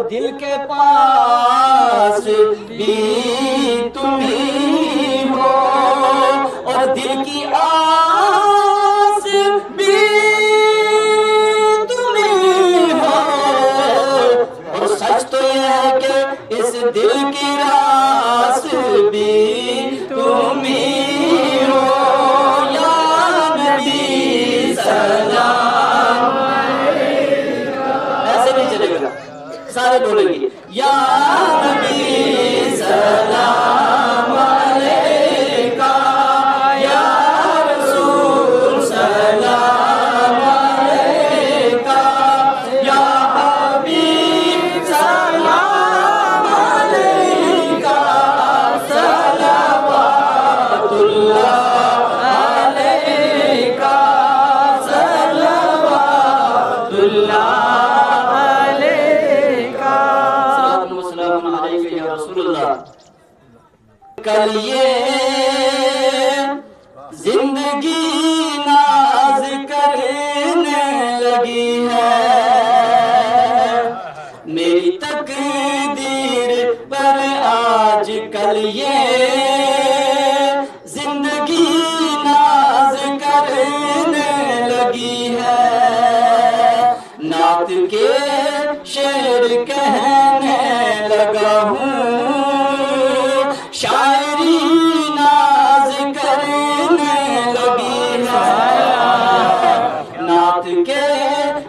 دل کے پاس بھی تم ہی ہو، اور دل کی آس بھی تم ہی ہو، اور سچ تو یہ ہے کہ اس دل کی راس بھی تم ہی ہو۔ یا نبی سلام علیکہ، ایسے نہیں چلے گا، سارے بولیں گے یا نبی سلام علیکہ، یا رسول سلام علیکہ، یا حبیب سلام علیکہ، صلوات اللہ علیکہ، صلوات اللہ علیکہ، صلاۃ و سلام علیکہ یا رسول اللہ۔ کل یہ زندگی ناز کرنے لگی ہے، میری تقدیر پر آج کل یہ زندگی ناز کرنے لگی ہے، نعت کے شعر کہنے لگا ہوں، شاعری ناز کرنے لگی ہے، نعت کے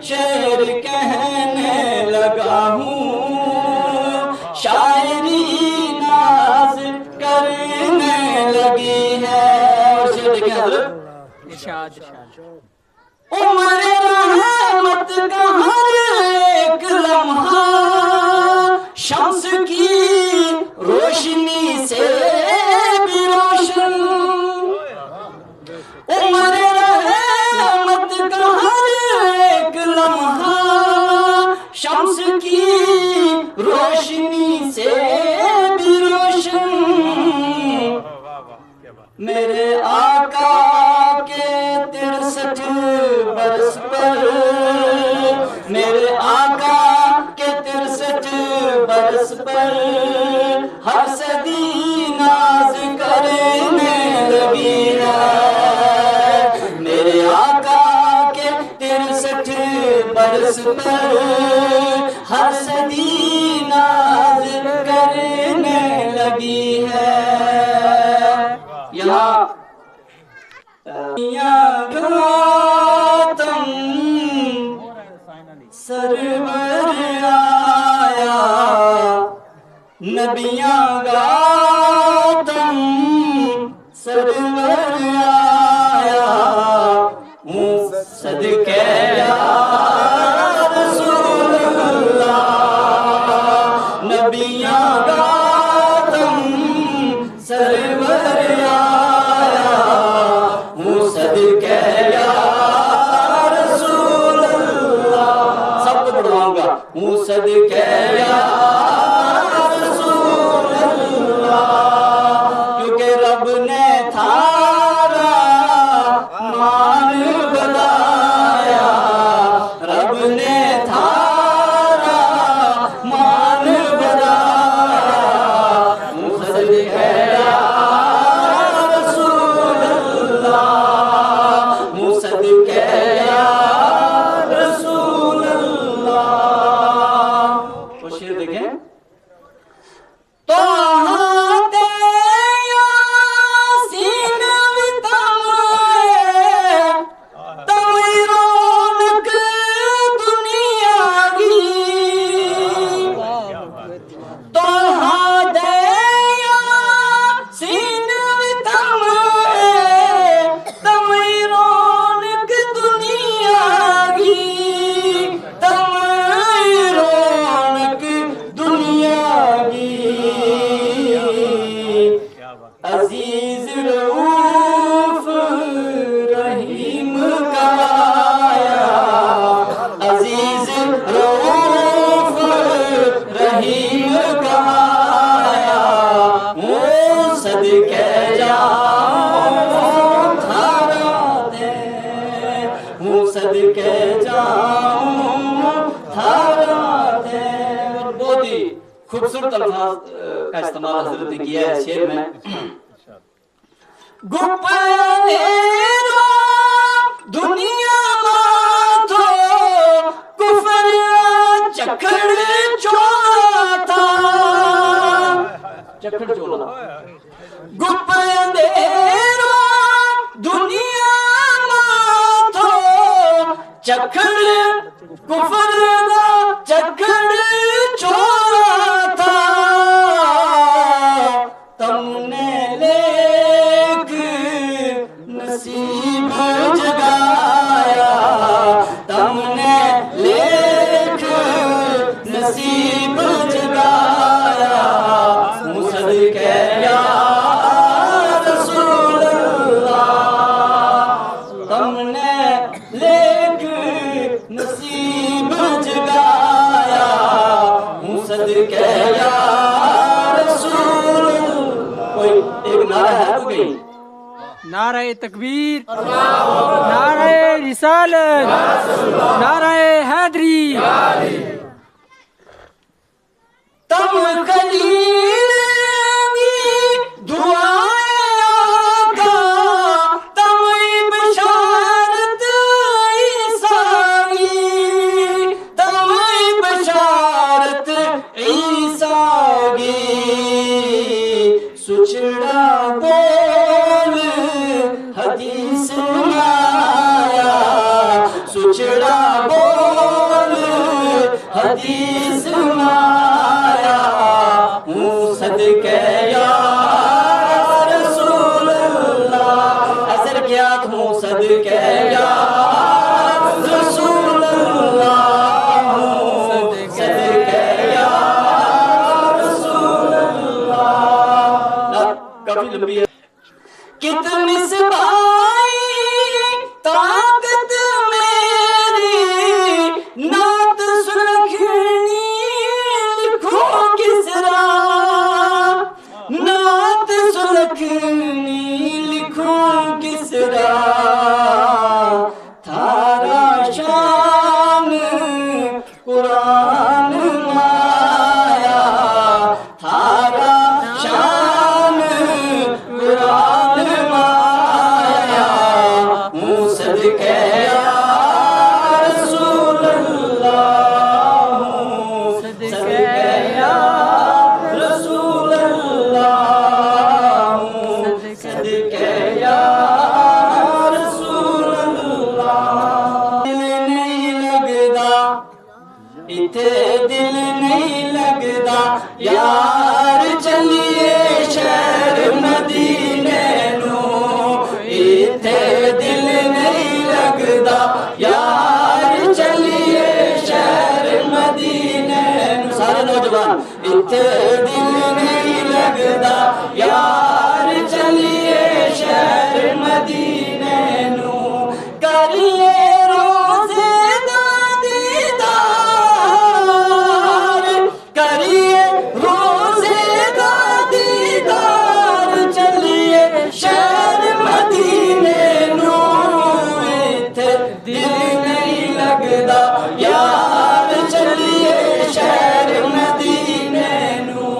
شعر کہنے لگا ہوں، شاعری ناز کرنے لگی ہے۔ اور شعر دیکھیں حضرت، عمر رحمت کا ہر ایک لمحہ شمس کی روشنی سے بھی روشن، عمر رحمت کا ہر ایک لمحہ شمس کی روشنی سے بھی روشن، میرے آقا کے 63 برس پر، میرے آقا کے 63 برس پر ہر صدی ناز کرنے لگی ہے، میرے آقا کے 63 برس پر ہر صدی ناز کرنے لگی ہے۔ یہاں گاتم سرور آیا، نبیاں گاتم سرور آیا، ہوں صدقے یا رسول اللہ، نبیاں گاتم سرور آیا، ہوں صدقے یا رسول اللہ، سب کو پڑھواؤں گا، ہوں صدقے یا رسول اللہ، کیونکہ رب نے تھارا مان بلایا، رب نے تھارا مان بلایا، ہوں صدقے یا رسول اللہ، ہوں صدقے یا رسول اللہ۔ وہ شعر دیکھیں، عزیز رؤوف رحیم کا آیا، عزیز رؤوف رحیم کا آیا، ہوں صدقے جاؤں تھارا دے، ہوں صدقے جاؤں تھارا دے، خوبصورت الفاظ کا استعمال حضرت نے کیا ہے شعر میں. دنیا ماتھو کفر چکڑ چولا تھا چکڑ چولا گپندیرو دنیا ماتھو چکڑ کفر چکڑ چولا تھا تم نے لیک نصیب جگایا تم نے لیک نصیب جگایا صدقے یا رسول اللہ تم نے لیک نصیب جگایا صدقے یا رسول اللہ. کوئی ایک نعرہ ہے تو گئی نعرہ تکبیر نعرہ رسالت نعرہ حیدری تم خلیل دعائیں آقا تم بشارت عیسیٰ کی تم بشارت عیسیٰ کی سچڑا بول حدیث آیا سچڑا بول حدیث آیا صدقے یا رسول اللہ اثر کیا ہوں صدقے یا رسول اللہ صدقے یا رسول اللہ. کافی لمبی ہے. کتنی سبائی طاقت میری نعت سلکھنی لکھو کس راہ نعت سلکھنی لکھو کس راہ تھارا شان قرآن مایا تھارا شان قرآن مایا صدقے یا رسول اللہ صدقے یا رسول اللہ صدقے یا رسول اللہ. دل نہیں لگدا اتھے دل نہیں لگدا یار چلیے شہر مدینے نو اتھے دل نہیں لگدا یار چلیے شہر مدینے نو. سارے نوجوان اتھے دل نہیں لگدا یار چلیے شہر مدینے نو کریے روزے دا دیدار کریے روزے دا دیدار چلیے شہر مدینے نو اتھے دل نہیں لگدا یار چلیے شہر مدینے نو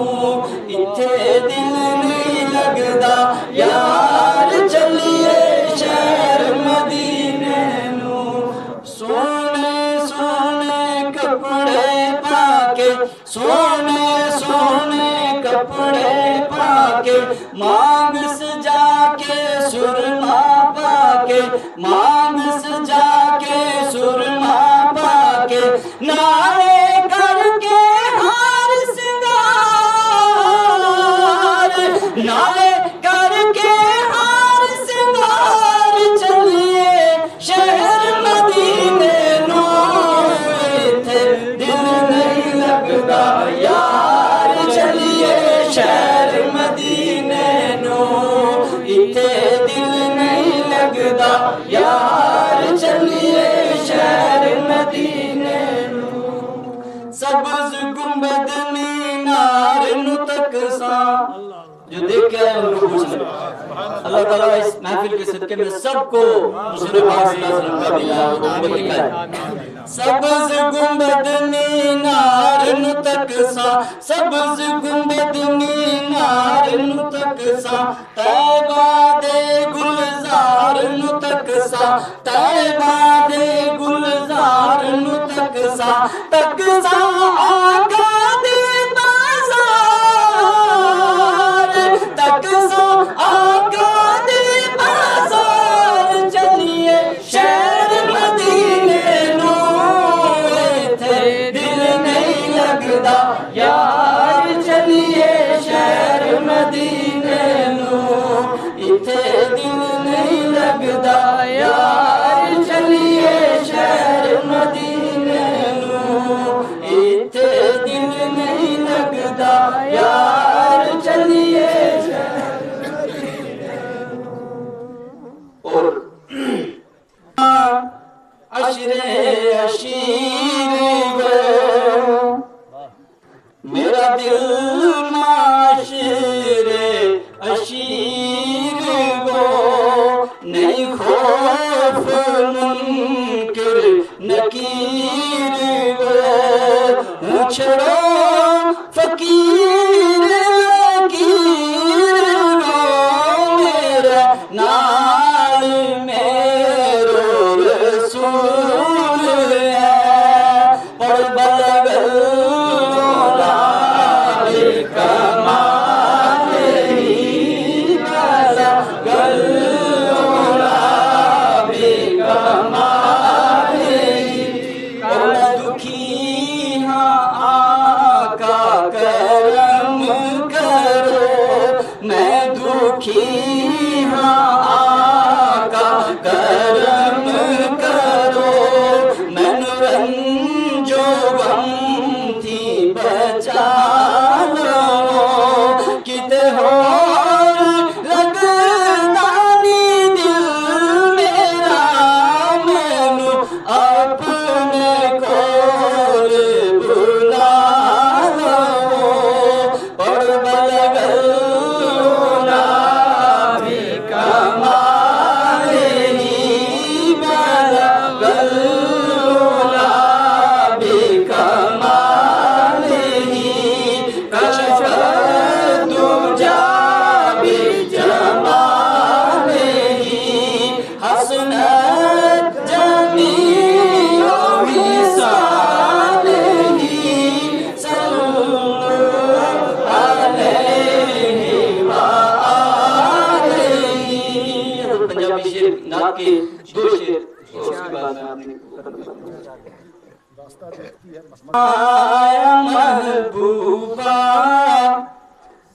اتھے دل نہیں لگدا یار چلیے شہر مدینے نو. سونے سونے کپڑے پا کے سونے سونے کپڑے پا کے مانگ سجا کے سرما پا کے مانگ سجا کے سرما پا کے نعرے کر کے ہار سنگار نعرے کر کے ہار سنگار چلیے شہر مدینے نو اتھے دل نہیں لگدا یار چلیے شہر مدینے نو اتھے دل نہیں لگدا یار چلیے شہر مدینے نو. سبز گنبد مینار نو تک ساں جو دیکھا ہے ان کو پوچھ لیں. اللہ تعالیٰ اس محفل کے صدقے میں سب کو رسول پاک صلی اللہ علیہ وسلم کا ملا سبز گنبد مینار نو تکسا سبز گنبد مینار نو تکسا طیبہ دے گلزار نو تکسا طیبہ دے گلزار نو تکسا تکسا آقا دے بازار تکسا آقا دے بازار چلیے شہر مدینے نو ایتھے دل نہیں لگدا یار چلیے شہر مدینے نو ایتھے دل نہیں لگدا یار چلیے شہر مدینے نو ایتھے دل نہیں لگدا یار چلیے شہر مدینے اور عشرے عشیر گو میرا دل معاشرے عشیر گو نہیں خوف منکر نکیر گو چھڑو فقیر لکیر گو میرا نال میرو رسول ہے پر بلغ محبوبہ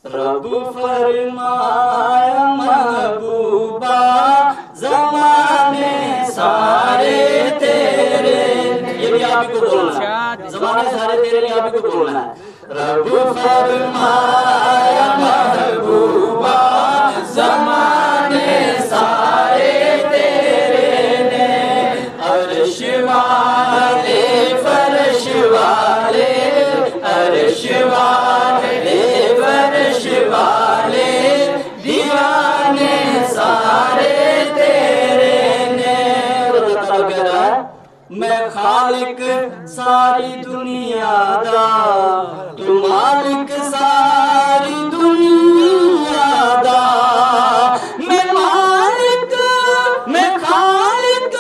رب فرمایا محبوبہ زمانے سارے تیرے یہ بھی آپ کو بولنا ہے زمانے سارے تیرے آپ کو بولنا ہے رب فرمایا محبوبہ زمانے سارے تیرے نے عرش والے فرش والے عرش والے فرش والے دیوانے سارے تیرے نے میں خالق ساری دنیا دا تو مالک ساری دنیا دا میں مالک میں خالق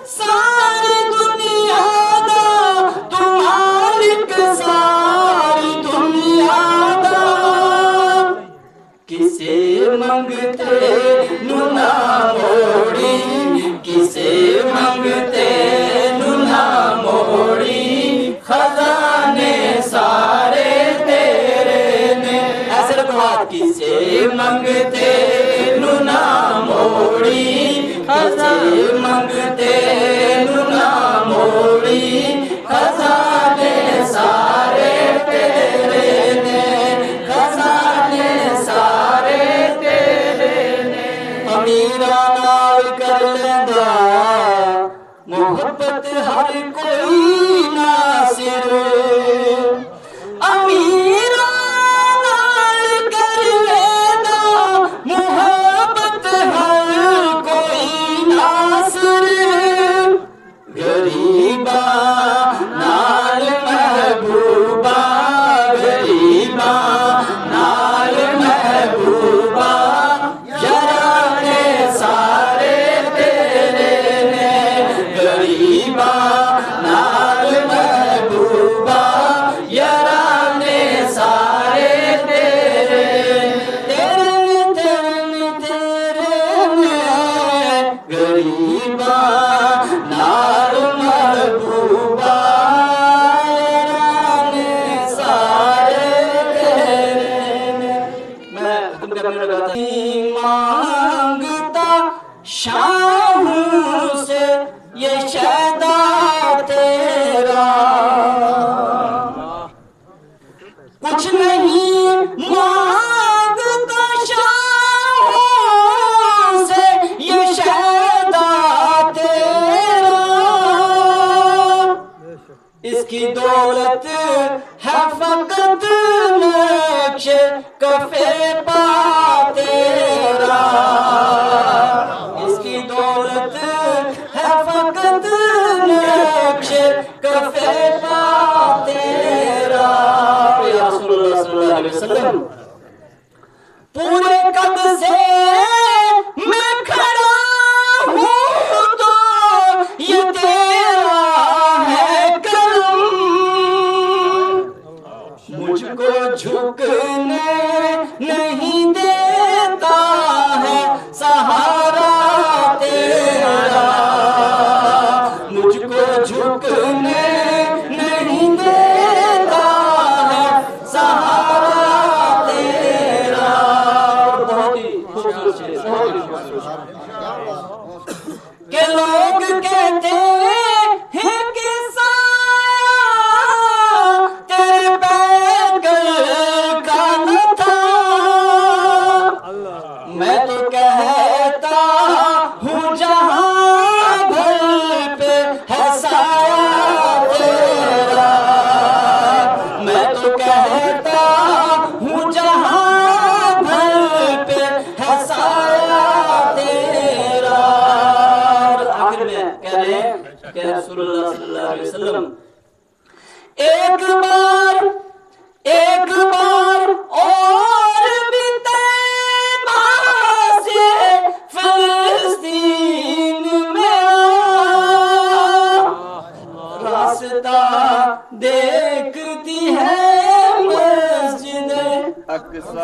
ساری دنیا دا تو مالک ساری دنیا دا کسے منگتے نو نہ موڑی کسے منگتے نو نہ موڑی خزانے سارے تیرے نے ایسے رکھوات کسے منگتے نو نہ موڑی کسے منگتے نو نہ موڑی خزانے سارے تیرے نے خزانے سارے تیرے نے امیرہ نال کر لیندہ محبت ہر کوئی ناصر امیرہ نال کر لیندہ محبت ہر کوئی ناصر کچھ نہیں مانگتا شاہوں سے یہ شہدا تیرا، اس کی دولت ہے فقط نقش کفے پا تیرا، اس کی دولت ہے فقط نقش کفے پا تیرا۔ یا رسول اللہ صلی اللہ علیہ وسلم، پورے قد سے میں کھڑا ہوں تو یہ تیرا ہے کرم، مجھ کو جھکنے نہیں دیتا ہے سہارا تیرا، مجھ کو جھکنے نہیں دیتا ہے سہارا تیرا۔ بہت ہی خوبصورت چیز، بہت ہی خوبصورت کہ لوگ کہتے ہیں کہ سایہ تیرے پیکر کا نہ تھا، میں تو کہتا ہوں جہاں بھر پہ ہے سایہ تیرا، میں تو کہتا ہوں جہاں بھر پہ ہے سایہ تیرا۔ اور آخر میں کہہ رہے ہیں کہ رسول اللہ صلی اللہ علیہ وسلم، ایک بار اور بھی طیبہ سے فلسطین میں راستہ دیکھتی ہے مسجد اقصی